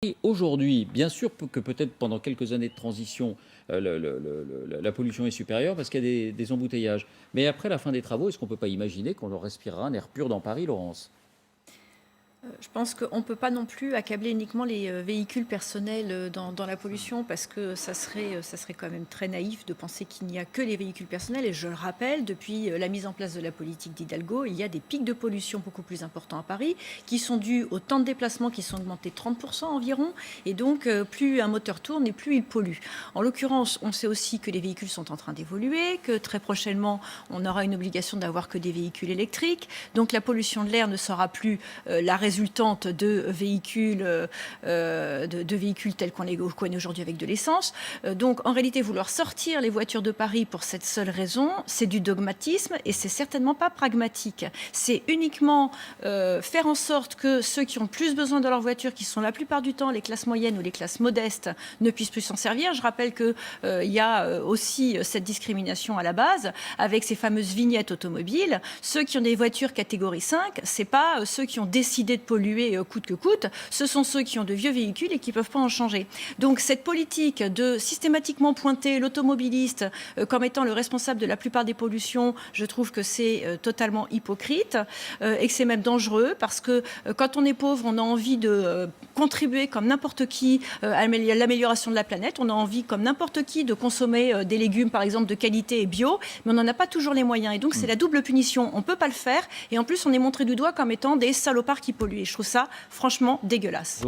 Et aujourd'hui, bien sûr que peut-être pendant quelques années de transition, la pollution est supérieure parce qu'il y a des embouteillages. Mais après la fin des travaux, est-ce qu'on ne peut pas imaginer qu'on respirera un air pur dans Paris, Laurence? Je pense qu'on ne peut pas non plus accabler uniquement les véhicules personnels dans la pollution parce que ça serait quand même très naïf de penser qu'il n'y a que les véhicules personnels. Et je le rappelle, depuis la mise en place de la politique d'Hidalgo, il y a des pics de pollution beaucoup plus importants à Paris qui sont dus au temps de déplacement qui sont augmentés de 30% environ. Et donc, plus un moteur tourne et plus il pollue. En l'occurrence, on sait aussi que les véhicules sont en train d'évoluer, que très prochainement, on aura une obligation d'avoir que des véhicules électriques. Donc, la pollution de l'air ne sera plus la résultante de véhicules, de véhicules tels qu'on les connaît aujourd'hui avec de l'essence. Donc, en réalité, vouloir sortir les voitures de Paris pour cette seule raison, c'est du dogmatisme et c'est certainement pas pragmatique. C'est uniquement faire en sorte que ceux qui ont plus besoin de leur voiture, qui sont la plupart du temps les classes moyennes ou les classes modestes, ne puissent plus s'en servir. Je rappelle qu'il y a aussi cette discrimination à la base avec ces fameuses vignettes automobiles. Ceux qui ont des voitures catégorie 5, c'est pas ceux qui ont décidé de polluer coûte que coûte, ce sont ceux qui ont de vieux véhicules et qui ne peuvent pas en changer. Donc cette politique de systématiquement pointer l'automobiliste comme étant le responsable de la plupart des pollutions, je trouve que c'est totalement hypocrite et que c'est même dangereux parce que quand on est pauvre, on a envie de contribuer comme n'importe qui à l'amélioration de la planète, on a envie comme n'importe qui de consommer des légumes par exemple de qualité et bio, mais on n'en a pas toujours les moyens et donc c'est la double punition, on ne peut pas le faire et en plus on est montré du doigt comme étant des salopards qui polluent et je trouve ça franchement dégueulasse.